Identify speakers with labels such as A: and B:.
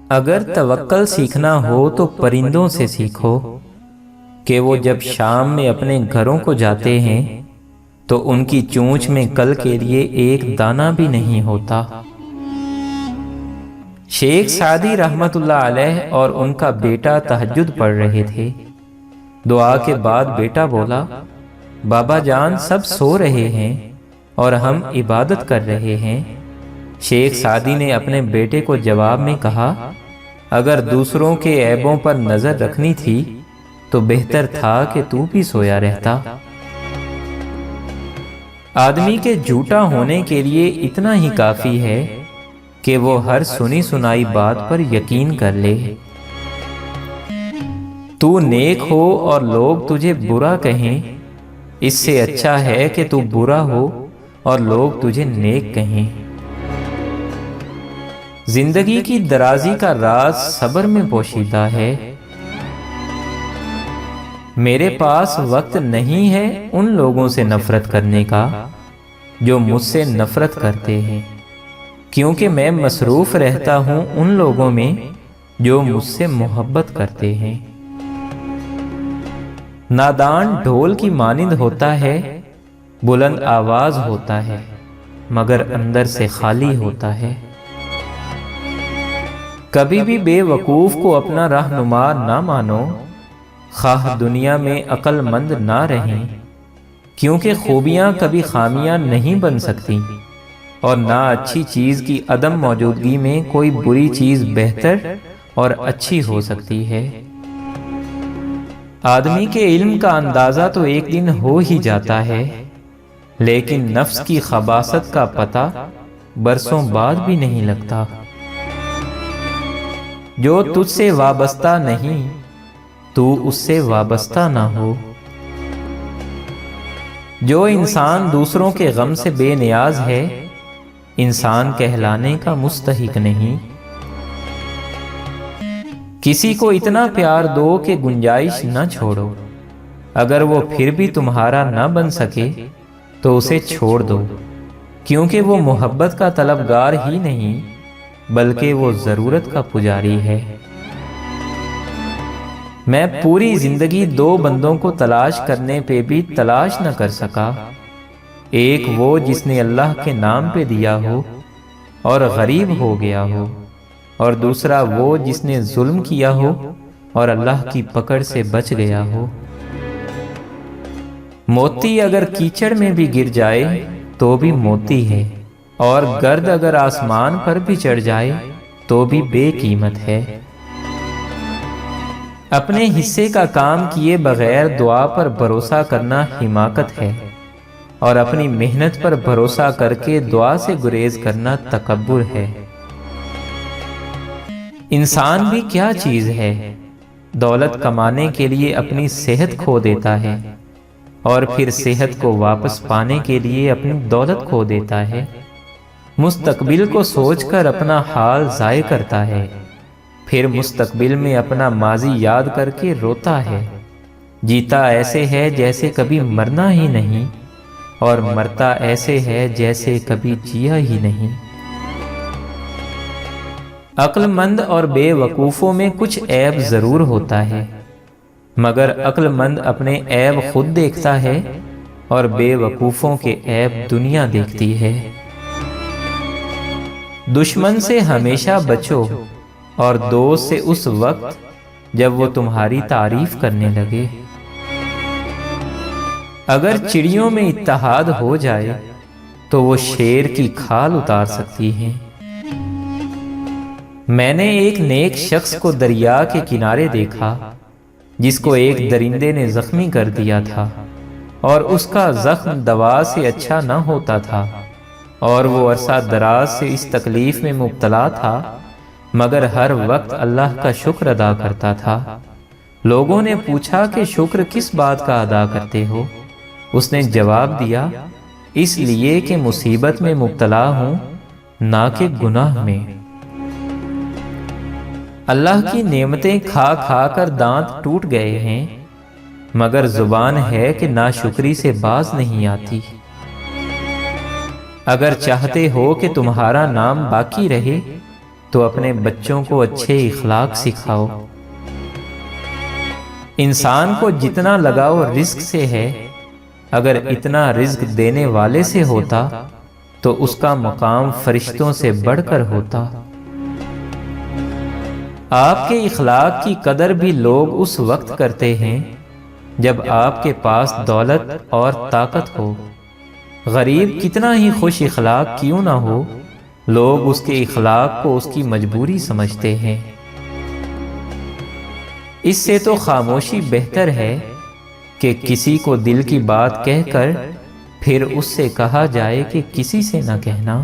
A: اگر توکل سیکھنا ہو تو پرندوں سے سیکھو کہ وہ جب شام میں اپنے گھروں کو جاتے ہیں تو ان کی چونچ میں کل کے لیے ایک دانہ بھی نہیں ہوتا۔ شیخ سعدی رحمت اللہ علیہ اور ان کا بیٹا تہجد پڑھ رہے تھے۔ دعا کے بعد بیٹا بولا، بابا جان سب سو رہے ہیں اور ہم عبادت کر رہے ہیں۔ شیخ سعدی نے اپنے بیٹے کو جواب میں کہا، اگر دوسروں کے عیبوں پر نظر رکھنی تھی تو بہتر تھا کہ تو بھی سویا رہتا۔ آدمی کے جھوٹا ہونے کے لیے اتنا ہی کافی ہے کہ وہ ہر سنی سنائی بات پر یقین کر لے۔ تو نیک ہو اور لوگ تجھے برا کہیں، اس سے اچھا ہے کہ تو برا ہو اور لوگ تجھے نیک کہیں۔ زندگی کی درازی کا راز صبر میں پوشیدہ ہے۔ میرے پاس وقت نہیں ہے ان لوگوں سے نفرت کرنے کا جو مجھ سے نفرت کرتے ہیں، کیونکہ میں مصروف رہتا ہوں ان لوگوں میں جو مجھ سے محبت کرتے ہیں۔ نادان ڈھول کی مانند ہوتا ہے، بلند آواز ہوتا ہے مگر اندر سے خالی ہوتا ہے۔ کبھی بھی بے وقوف کو اپنا رہنما نہ مانو، خواہ دنیا میں عقل مند نہ رہیں، کیونکہ خوبیاں کبھی خامیاں نہیں بن سکتی اور نہ اچھی چیز کی عدم موجودگی میں کوئی بری چیز بہتر اور اچھی ہو سکتی ہے۔ آدمی کے علم کا اندازہ تو ایک دن ہو ہی جاتا ہے، لیکن نفس کی خباثت کا پتہ برسوں بعد بھی نہیں لگتا۔ جو تجھ سے وابستہ نہیں تو اس سے وابستہ نہ ہو۔ جو انسان دوسروں کے غم سے بے نیاز ہے، انسان کہلانے کا مستحق نہیں۔ کسی کو اتنا پیار دو کہ گنجائش نہ چھوڑو، اگر وہ پھر بھی تمہارا نہ بن سکے تو اسے چھوڑ دو، کیونکہ وہ محبت کا طلبگار ہی نہیں بلکہ وہ ضرورت کا پجاری ہے۔ میں پوری زندگی دو بندوں کو تلاش کرنے پہ بھی تلاش نہ کر سکا، ایک وہ جس نے اللہ کے نام پہ دیا ہو اور غریب ہو گیا ہو، اور دوسرا وہ جس نے ظلم کیا ہو اور اللہ کی پکڑ سے بچ گیا ہو۔ موتی اگر کیچڑ میں بھی گر جائے تو بھی موتی ہے، اور گرد اگر آسمان پر بھی چڑھ جائے تو بھی بے قیمت ہے۔ اپنے حصے کا کام کیے بغیر دعا پر بھروسہ کرنا حماقت ہے، اور اپنی محنت پر بھروسہ کر کے دعا سے گریز کرنا تکبر ہے۔ انسان بھی کیا چیز ہے، دولت کمانے کے لیے اپنی صحت کھو دیتا ہے اور پھر صحت کو واپس پانے کے لیے اپنی دولت کھو دیتا ہے۔ مستقبل کو سوچ کر اپنا حال ضائع کرتا ہے، پھر مستقبل میں اپنا ماضی یاد کر کے روتا ہے۔ جیتا ایسے ہے جیسے کبھی مرنا ہی نہیں، اور مرتا ایسے ہے جیسے کبھی جیا ہی نہیں۔ عقل مند اور بے وقوفوں میں کچھ عیب ضرور ہوتا ہے، مگر عقل مند اپنے عیب خود دیکھتا ہے اور بے وقوفوں کے عیب دنیا دیکھتی ہے۔ دشمن سے ہمیشہ بچو اور دوست سے اس وقت جب وہ تمہاری تعریف کرنے لگے۔ اگر چڑیوں میں اتحاد ہو جائے تو وہ شیر کی کھال اتار سکتی ہیں۔ میں نے ایک نیک شخص کو دریا کے کنارے دیکھا جس کو ایک درندے نے زخمی کر دیا تھا، اور اس کا زخم دوا سے اچھا نہ ہوتا تھا، اور وہ عرصہ دراز سے اس تکلیف میں مبتلا تھا، مگر ہر وقت اللہ کا شکر ادا کرتا تھا۔ لوگوں نے پوچھا کہ شکر کس بات کا ادا کرتے ہو؟ اس نے جواب دیا، اس لیے کہ مصیبت میں مبتلا ہوں، نہ کہ گناہ میں۔ اللہ کی نعمتیں کھا کھا کر دانت ٹوٹ گئے ہیں، مگر زبان ہے کہ ناشکری سے باز نہیں آتی۔ اگر چاہتے ہو کہ تمہارا نام باقی رہے تو اپنے بچوں کو اچھے اخلاق سکھاؤ۔ انسان کو جتنا لگاؤ رزق سے ہے، اگر اتنا رزق دینے والے سے ہوتا تو اس کا مقام فرشتوں سے بڑھ کر ہوتا۔ آپ کے اخلاق کی قدر بھی لوگ اس وقت کرتے ہیں جب آپ کے پاس دولت اور طاقت ہو۔ غریب کتنا ہی خوش اخلاق کیوں نہ ہو، لوگ اس کے اخلاق کو اس کی مجبوری سمجھتے ہیں۔ اس سے تو خاموشی بہتر ہے کہ کسی کو دل کی بات کہہ کر پھر اس سے کہا جائے کہ کسی سے نہ کہنا۔